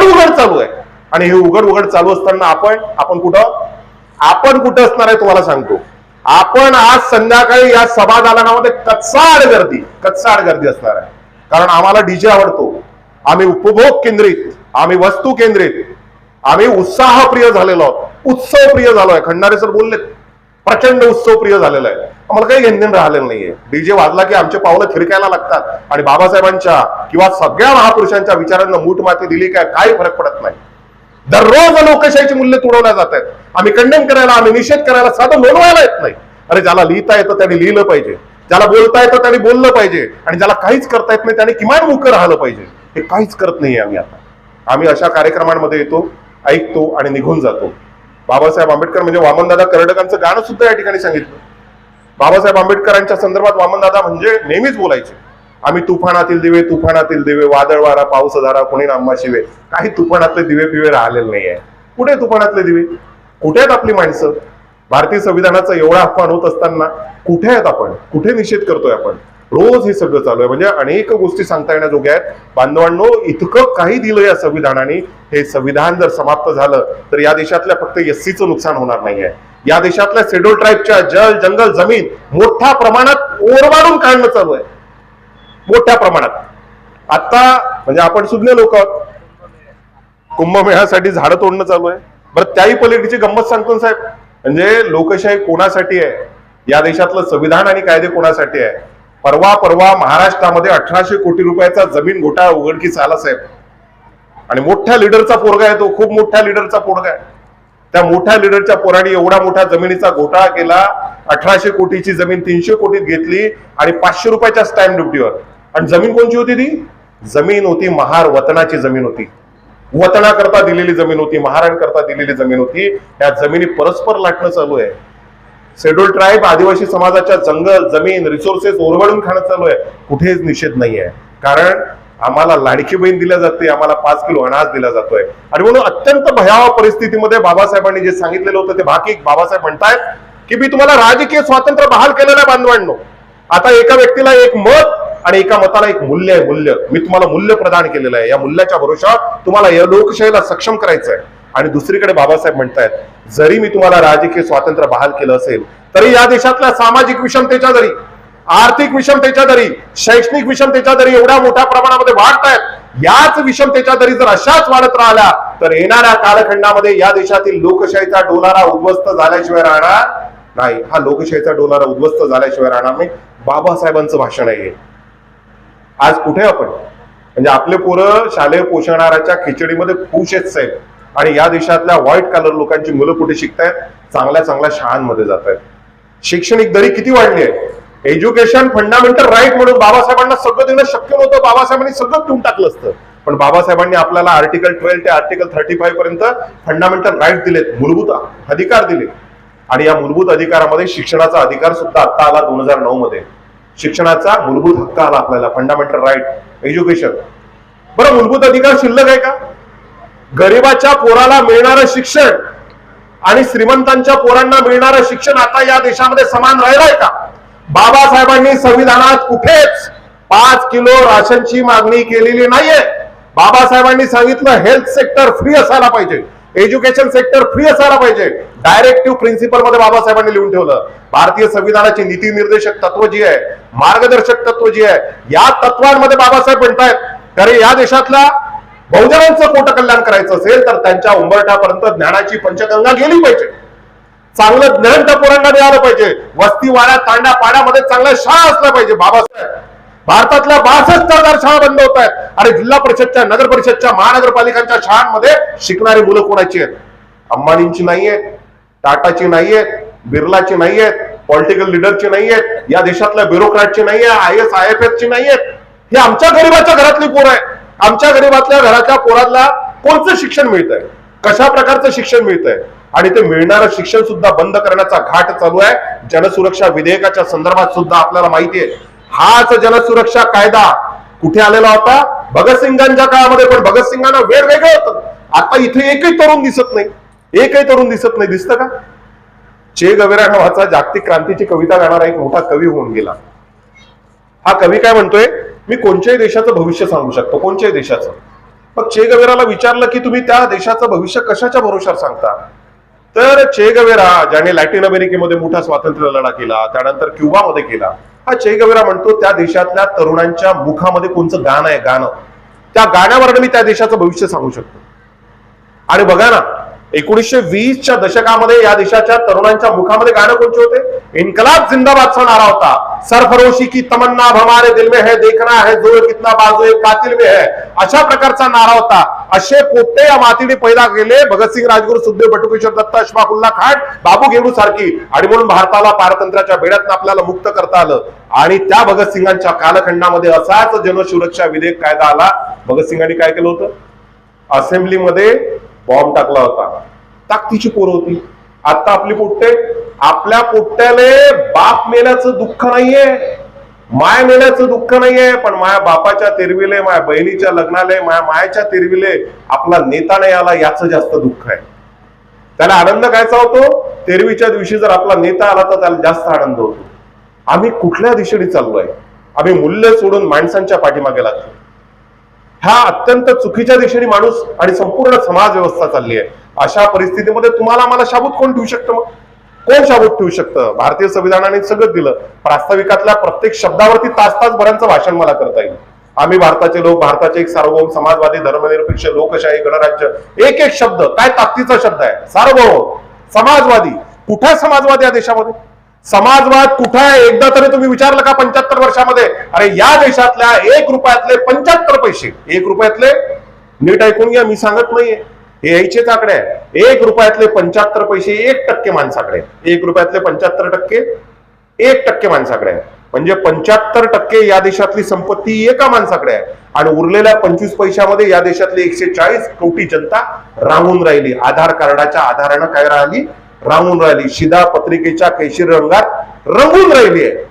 उघड चालू आहे. आणि हे उघड चालू असताना आपण कुठं असणार आहे तुम्हाला सांगतो. आपण आज संध्याकाळी या सभा दालनामध्ये कच्चाड गर्दी असणार आहे. कारण आम्हाला डीजे आवडतो, आम्ही उपभोग केंद्रित, आम्ही वस्तू केंद्रित, आम्ही उत्साहप्रिय झालेलो आहोत, उत्सवप्रिय झालोय. खंडारे सर बोलले प्रचंड उत्सवप्रिय झालेला आहे. आम्हाला काही घेणदेण राहिलेलं नाहीये. डीजे वाजला की आमचे पावलं थिरकायला लागतात आणि बाबासाहेबांच्या किंवा सगळ्या महापुरुषांच्या विचारांना मूठ माती दिली काय काही फरक पडत नाही. दररोज लोकशाहीची मूल्य तुडवल्या जात आहेत. आम्ही कंडेम करायला, आम्ही निषेध करायला, साधं नोंदवायला येत नाही. अरे ज्याला लिहिता येतं त्याने लिहिलं पाहिजे, ज्याला बोलता येतं त्याने बोललं पाहिजे, आणि ज्याला काहीच करता येत नाही त्याने किमान मुख राहिलं पाहिजे. हे काहीच करत नाहीये आम्ही. आता आम्ही अशा कार्यक्रमांमध्ये येतो, ऐकतो आणि निघून जातो. बाबासाहेब आंबेडकर म्हणजे वामनदादा कर्डकांचं गाणं सुद्धा या ठिकाणी सांगितलं. बाबासाहेब आंबेडकरांच्या संदर्भात वामनदादा म्हणजे नेहमीच बोलायचे, आम्ही तुफानातील दिवे, वादळ वारा पाऊस धारा कोणी नाम्हा शिवे. काही तुफानातले दिवे पिवे राहिलेले नाहीये. कुठे तुफानातले दिवे? कुठे आहेत आपली माणसं? भारतीय संविधानाचा एवढा अपमान होत असताना कुठे आहेत आपण? कुठे निषेध करतोय आपण? रोज हे सगळं चालू आहे. म्हणजे अनेक गोष्टी सांगता येण्याजोग्या आहेत. बांधवांनो, इतकं काही दिलं या संविधानाने. हे संविधान जर समाप्त झालं तर या देशातल्या फक्त एससीचं नुकसान होणार नाहीये. या देशातल्या शेड्यूल ट्राईबच्या जल जंगल जमीन मोठ्या प्रमाणात ओरबाडून काढणं चालू आहे, मोठ्या प्रमाणात. आता म्हणजे आपण सुज्ञ लोक आहोत, कुंभमेळ्यासाठी झाडं तोडणं चालू आहे. बरं, त्याही पलीकडची गंमत सांगतो साहेब. म्हणजे लोकशाही कोणासाठी आहे? या देशातलं संविधान आणि कायदे कोणासाठी आहे? परवा महाराष्ट्रामध्ये 1800 कोटी रुपयाचा जमीन घोटाळा उघडकीस आला साहेब. आणि मोठ्या लिडरचा पोरगा आहे तो, खूप मोठ्या लिडरचा पोरगा आहे. त्या मोठ्या लिडरच्या पोराने एवढा मोठा जमिनीचा घोटाळा केला. 1800 कोटीची जमीन 300 कोटीत घेतली आणि 500 रुपयाच्या स्टॅम्प ड्युटीवर. आणि जमीन कोणची होती ती? जमीन होती महार वतनाची जमीन होती. वतनाकरता दिलेली जमीन होती, महारांकरता दिलेली जमीन होती. या जमिनी परस्पर लाटणं चालू आहे. शेड्यूल ट्राईब आदिवासी समाजाच्या जंगल जमीन रिसोर्सेस ओरबाडून खाणं चालू आहे. कुठेच निषेध नाहीये. कारण आम्हाला लाडकी बहीण दिल्या जाते, आम्हाला 5 किलो अनाज दिला जातोय. आणि म्हणून अत्यंत भयावह परिस्थितीमध्ये बाबासाहेबांनी जे सांगितलेलं होतं ते भाकीक बाबासाहेब म्हणतायत की मी तुम्हाला राजकीय स्वातंत्र्य बहाल केलेलं आहे बांधवांनो. आता एका व्यक्तीला एक मत आणि एका मताला एक मूल्य आहे. मी तुम्हाला मूल्य प्रदान केलेलं आहे. या मूल्याच्या भरोशावर तुम्हाला या लोकशाहीला सक्षम करायचं आहे. आणि दुसरीकडे बाबासाहेब म्हणतायत जरी मी तुम्हाला राजकीय स्वातंत्र्य बहाल केलं असेल तरी या देशातल्या सामाजिक विषमतेच्या जरी, आर्थिक विषमतेच्या दरी, शैक्षणिक विषमतेच्या दरी एवढ्या मोठ्या प्रमाणामध्ये वाढतायत. याच विषमतेच्या दरी जर अशाच वाढत राहिल्या तर येणाऱ्या कालखंडामध्ये या देशातील लोकशाहीचा डोलारा उद्ध्वस्त झाल्याशिवाय राहणार नाही. हा लोकशाहीचा डोलारा उद्ध्वस्त झाल्याशिवाय राहणार नाही. बाबासाहेबांचं भाषण आहे. आज कुठे आपण? म्हणजे आपले पोरं शालेय पोषणाराच्या खिचडीमध्ये खुश आहेत साहेब. आणि या देशातल्या व्हाईट कलर लोकांची मुलं कुठे शिकतायत? चांगल्या शाळांमध्ये जात आहेत. शैक्षणिक दरी किती वाढली आहे? एज्युकेशन फंडामेंटल राईट म्हणून बाबासाहेबांना सगळं देणं शक्य नव्हतं. बाबासाहेबांनी सगळं देऊन टाकलं असतं. पण बाबासाहेबांनी आपल्याला आर्टिकल 12 ते आर्टिकल 35 पर्यंत फंडामेंटल राईट दिलेत, मूलभूत अधिकार दिले. आणि या मूलभूत अधिकारामध्ये शिक्षणाचा अधिकार सुद्धा आता आला 2009 मध्ये. शिक्षणाचा मूलभूत हक्क आला आपल्याला, फंडामेंटल राईट एज्युकेशन. बरं, मूलभूत अधिकार शिल्लक आहे का? गरिबाच्या पोराला मिळणारं शिक्षण आणि श्रीमंतांच्या पोरांना मिळणारं शिक्षण आता या देशामध्ये समान राहिलंय का? बाबासाहेबांनी संविधानात कुठेच 5 किलो राशनची मागणी केलेली नाहीये. बाबासाहेबांनी सांगितलं हेल्थ सेक्टर फ्री असायला पाहिजे, एज्युकेशन सेक्टर फ्री असायला पाहिजे. डायरेक्टिव्ह प्रिन्सिपल मध्ये बाबासाहेबांनी लिहून ठेवलं. भारतीय संविधानाची नीती निर्देशक तत्व जी आहे, मार्गदर्शक तत्व जी आहे, या तत्वांमध्ये बाबासाहेब म्हणतायत अरे या देशातल्या बहुजनांचं पोट कल्याण करायचं असेल तर त्यांच्या उंबरठ्यापर्यंत ज्ञानाची पंचगंगा गेली पाहिजे. चांगलं ज्ञान त्या पोरांना द्यायला पाहिजे. वस्ती वाड्यात तांड्या पाड्यामध्ये चांगल्या शाळा असल्या पाहिजे. बाबासाहेब भारतातल्या 62,000 शाळा बंद होत आहेत. आणि जिल्हा परिषदच्या, नगर परिषदच्या, महानगरपालिकांच्या शाळांमध्ये शिकणारी मुलं कोणाची आहेत? अंबानींची नाहीयेत, टाटाची नाहीयेत, बिर्लाची नाहीयेत, पॉलिटिकल लिडरची नाहीयेत, या देशातल्या ब्युरोक्रॅटची नाहीये, IAS IFS ची नाहीयेत. हे आमच्या गरीबाच्या घरातली पोरं आहे. आमच्या गरीबातल्या घराच्या पोराला कोणतं शिक्षण मिळतंय? कशा प्रकारचं शिक्षण मिळतंय? आणि ते मिळणारं शिक्षण सुद्धा बंद करण्याचा घाट चालू आहे. जनसुरक्षा विधेयकाच्या संदर्भात सुद्धा आपल्याला माहिती आहे. हाच जनसुरक्षा कायदा कुठे आलेला होता? भगतसिंगांच्या काळामध्ये. पण भगतसिंगांना वेगवेगळं होतं. आता इथे एकही तरुण दिसत नाही, एकही तरुण दिसत नाही. दिसतं का? चे गवेरा नावाचा जागतिक क्रांतीची कविता गाणारा एक मोठा कवी होऊन गेला. हा कवी काय म्हणतोय? मी कोणत्याही देशाचं भविष्य सांगू शकतो, कोणत्याही देशाचं. मग चे गवेराला विचारलं की तुम्ही त्या देशाचं भविष्य कशाच्या भरोशावर सांगता, तर चे गवेरा ज्याने लॅटिन अमेरिकेमध्ये मोठा स्वातंत्र्य लढा केला, त्यानंतर क्युबामध्ये केला, हा चे गवेरा म्हणतो त्या देशातल्या तरुणांच्या मुखामध्ये कोणचं गाणं आहे, गाणं, त्या गाण्यावर मी त्या देशाचं भविष्य सांगू शकतो. आणि बघा ना, 1920च्या दशकामध्ये या देशाच्या तरुणांच्या मुखामध्ये गाणं कोणते होते, इन्कलाब जिंदाबादचा नारा होता. सरफरोशी की तमन्ना अब हमारे दिल में है, देखना है जोर कितना बाजू कातिल में है, अशा प्रकारचा नारा होता. असे पोट्टे या मातीने पैदा केले भगतसिंग, राजगुरू, सुखदेव, बटुकेश्वर दत्त, अशफाकुल्ला खान, बाबू गेहरू सारखी. आणि म्हणून भारताला पारतंत्र्याच्या बेड्यातून आपल्याला मुक्त करता आलं. आणि त्या भगतसिंगांच्या कालखंडामध्ये असाच जनसुरक्षा विधेयक कायदा आला. भगतसिंगांनी काय केलं होतं, असेंब्लीमध्ये बॉम्ब टाकला होता. ताकदीची पोरं होती. आता आपली पोट्टे, आपल्या पोट्ट्याले बाप मेल्याचं दुःख नाहीये, माय मेल्याचं दुःख नाहीये, पण माया बापाच्या तेरविले, माया बहिणीच्या लग्नाले, माया मायाच्या तेरविले आपला नेता नाही आला याचं जास्त दुःख आहे. त्याला आनंद कायचा होतो, तेरवीच्या दिवशी जर आपला नेता आला तर त्याला जास्त आनंद होतो. आम्ही कुठल्या दिशेने चाललोय, आम्ही मूल्य सोडून माणसांच्या पाठीमागे लागतो. ह्या अत्यंत चुकीच्या दिशेने माणूस आणि संपूर्ण समाज व्यवस्था चालली आहे. अशा परिस्थितीमध्ये तुम्हाला मला शाबूत कोण ठेवू शकतं, मग कोण शाबूत ठेवू शकतं? भारतीय संविधानाने सगळं दिलं. प्रास्ताविकातल्या प्रत्येक शब्दावरती तास भरांचं भाषण मला करता येईल. आम्ही भारताचे लोक, भारताचे एक सार्वभौम समाजवादी धर्मनिरपेक्ष लोकशाही गणराज्य, एक एक शब्द काय ताकदीचा शब्द आहे, सार्वभौम समाजवादी. कुठे समाजवाद या देशामध्ये? समाजवाद कुठे आहे एकदा तरी तुम्ही विचारलं का 75 वर्षामध्ये? अरे या देशातल्या 1 रुपयातले 75 पैसे, 1 रुपयातले, नीट ऐकून घ्या, मी सांगत नाहीये, हे यायचेच आकडे आहे. 1 रुपयातले 75 पैसे 1% माणसाकडे, 1 रुपयातले 75% 1% माणसाकडे आहे. म्हणजे 75% या देशातली संपत्ती एका माणसाकडे आहे. आणि उरलेल्या 25 पैशामध्ये या देशातली 140 कोटी जनता रांगून राहिली. आधार कार्डाच्या आधारानं काय राहिली, रांगून राहिली. शिधा पत्रिकेच्या केशरी रंगात रंगून राहिली आहे.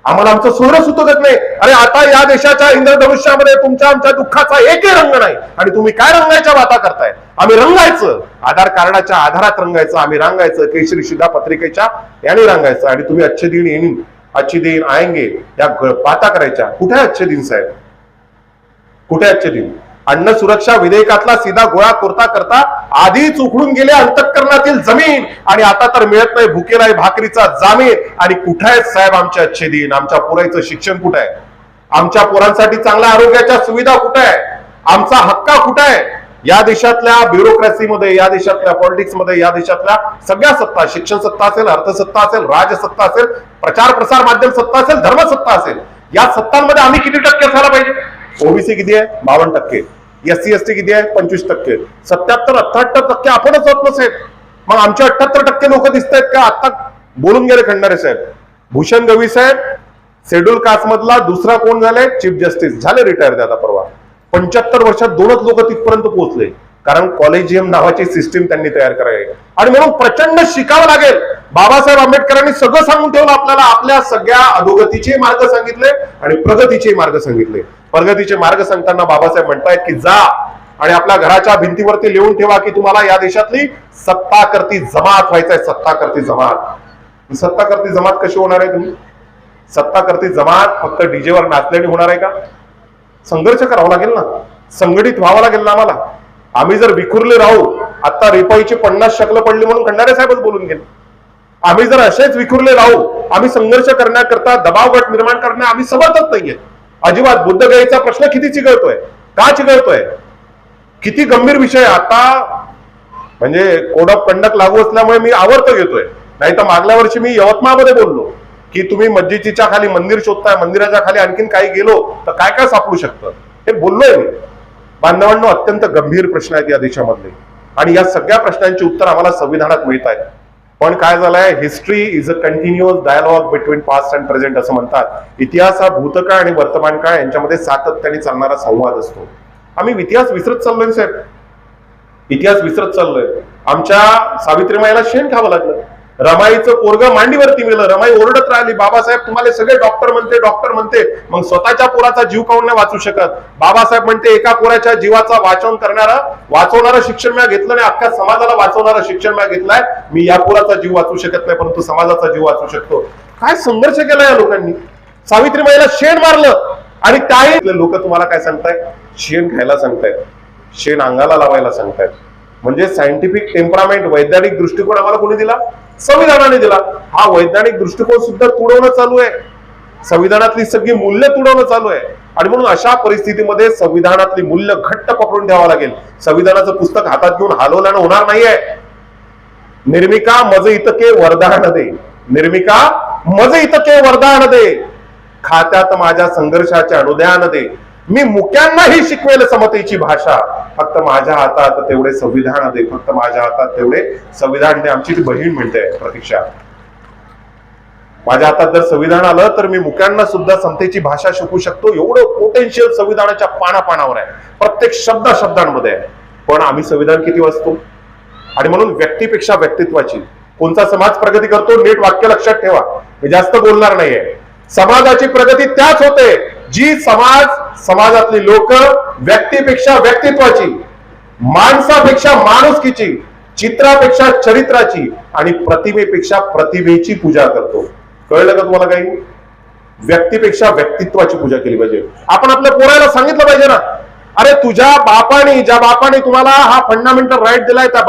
आम्हाला आमचं सोहरं सुचत नाही. अरे आता या देशाच्या इंद्रधनुष्यामध्ये तुमच्या आमच्या दुःखाचा एकही रंग नाही आणि तुम्ही काय रंगायच्या वाता करताय? आम्ही रंगायचं, आधार कार्डाच्या आधारात रंगायचं, आम्ही रंगायचं, केशरी शिधा पत्रिकेच्या याने रंगायचं. आणि तुम्ही अच्छे दिन येईन, अच्छे दिन आएंगे या बाता करायच्या. कुठे अच्छे दिन साहेब, कुठे अच्छे दिन? अन्न सुरक्षा विधेयकातला सीधा गोळा करता करता आधीच उखडून गेले अंतःकरणातील जमीन आणि आता तर मिळत नाही भुकेला भाकरीचा जामीन. आणि कुठे आहेत साहेब आमचे अच्छे दिन? आमच्या पोरांचं शिक्षण कुठे आहे? आमच्या पोरांसाठी चांगल्या आरोग्याच्या सुविधा कुठे आहे? आमचा हक्का कुठे आहे? या देशातल्या ब्युरोक्रेसीमध्ये, या देशातल्या पॉलिटिक्समध्ये, या देशातल्या सगळ्या सत्ता, शिक्षण सत्ता असेल, अर्थसत्ता असेल, राजसत्ता असेल, प्रचार प्रसार माध्यम सत्ता असेल, धर्मसत्ता असेल, या सत्तांमध्ये आम्ही किती टक्के असायला पाहिजे? ओबीसी किती आहे? 52%. एससी एसटी किती आहे? 25%. 77-78% आपणच होत नसेल. मग आमचे 78% लोक दिसत आहेत का? आता बोलून गेले खंडारे साहेब. भूषण गवई साहेब शेड्यूल कास्ट मधला दुसरा कोण झाले? चीफ जस्टिस झाले, रिटायर आता परवा. 75 वर्षात 2च लोक तिथपर्यंत पोहोचले, कारण कॉलेजियम नावाची सिस्टीम त्यांनी तयार करावी. आणि म्हणून प्रचंड शिकावं लागेल. बाबासाहेब आंबेडकरांनी सगळं सांगून ठेवलं आपल्याला. आपल्या सगळ्या अधोगतीचे मार्ग सांगितले आणि प्रगतीचे मार्ग सांगितले. प्रगतीचे मार्ग सांगताना बाबासाहेब म्हणतायत की जा आणि आपल्या घराच्या भिंतीवरती लिहून ठेवा की तुम्हाला या देशातली सत्ताकर्ती जमात व्हायचंय. सत्ताकर्ती जमात. सत्ताकर्ती जमात कशी होणार आहे? तुम्ही सत्ताकर्ती जमात फक्त डीजेवर नाचल्याने होणार आहे का? संघर्ष करावा लागेल ना, संघटित व्हावं लागेल ना आम्हाला. आम्ही जर विखुरले राहू, आता रिपाईची 50 शकलं पडली म्हणून खंडारे साहेबच बोलून गेले. आम्ही जर असेच विखुरले राहू, आम्ही संघर्ष करण्याकरता दबाव गट निर्माण करण्या आम्ही समर्थच नाहीये अजिबात. बुद्धगयेचा प्रश्न किती चिघळतोय, का चिघळतोय, किती गंभीर विषय. आता म्हणजे कोड ऑफ कंडक्ट लागू असल्यामुळे मी आवर्त घेतोय, नाही तर मागल्या वर्षी मी यवतमाळमध्ये बोललो की तुम्ही मस्जिदीच्या खाली मंदिर शोधताय, मंदिराच्या खाली आणखीन काही गेलो तर काय काय सापडू शकतं, हे बोललोय मी. बांधवांनो, अत्यंत गंभीर प्रश्न आहेत या देशामधले आणि या सगळ्या प्रश्नांची उत्तर आम्हाला संविधानात मिळत आहेत. पण काय झालंय, history is a continuous dialogue between past and present असं म्हणतात. इतिहास हा भूतकाळ आणि वर्तमान काळ यांच्यामध्ये सातत्याने चालणारा संवाद असतो. आम्ही इतिहास विसरत चाललोय साहेब, इतिहास विसरत चाललोय. आमच्या सावित्रीमाईला शेण खावं लागलं, रमाईचं पोरगं मांडीवरती मेलं, रमाई ओरडत राहिली, बाबासाहेब तुम्हाला सगळे डॉक्टर म्हणते, डॉक्टर म्हणते, मग स्वतःच्या पोराचा जीव काऊन नाही वाचू शकत? बाबासाहेब म्हणते एका पोराच्या जीवाचा वाचवणारं शिक्षण मी घेतलं नाही, अख्ख्या समाजाला वाचवणारं शिक्षण मी घेतलंय. मी या पोराचा जीव वाचू शकत नाही, परंतु समाजाचा जीव वाचू शकतो. काय संघर्ष केला या लोकांनी. सावित्रीमाईला शेण मारलं आणि त्याही लोक तुम्हाला काय सांगताय? शेण खायला सांगतायत. शेण अंगाला लावायला सांगतायत. म्हणजे सायंटिफिक टेम्परामेंट, वैज्ञानिक दृष्टिकोन आम्हाला कोणी दिला? संविधानाने दिला. हा वैज्ञानिक दृष्टिकोन सुद्धा तुडवणं चालू आहे. संविधानातली सगळी मूल्य तुडवणं चालू आहे. आणि म्हणून अशा परिस्थितीमध्ये संविधानातली मूल्य घट्ट पकडून ठेवावं लागेल. संविधानाचं पुस्तक हातात घेऊन हलवल्यानं होणार नाहीये. निर्मिका मज इतके वरदान दे, निर्मिका मज इतके वरदान दे, खात्यात माझ्या संघर्षाचे अनुदान दे, मी मुक्यांनाही शिकवेल समतेची भाषा, फक्त माझ्या हातात तेवढे संविधान दे, फक्त माझ्या हातात तेवढे संविधान दे. आमची ती बहीण म्हणते प्रतीक्षा, माझ्या हातात जर संविधान आलं तर मी मुक्यांना सुद्धा समतेची भाषा शिकू शकतो. एवढं पोटेन्शियल संविधानाच्या पानापानावर आहे, प्रत्येक शब्दांमध्ये आहे. पण आम्ही संविधान किती वाचतो? आणि म्हणून व्यक्तीपेक्षा व्यक्तित्वाची, कोणता समाज प्रगती करतो? नीट वाक्य लक्षात ठेवा, मी जास्त बोलणार नाहीये. समाजाची प्रगती त्याच होते जी समाजातली लोक व्यक्तीपेक्षा व्यक्तित्वाची, माणसापेक्षा माणुसकीची, चित्रापेक्षा चरित्राची आणि प्रतिमेपेक्षा प्रतिभेची पूजा करतो. कळलं का तुम्हाला? काही व्यक्तीपेक्षा व्यक्तित्वाची पूजा केली पाहिजे. आपण आपल्या पोराला सांगितलं पाहिजे ना, अरे तुझ्या बापाने, ज्या बापाने तुम्हाला हा फंडामेंटल राईट दिलाय त्या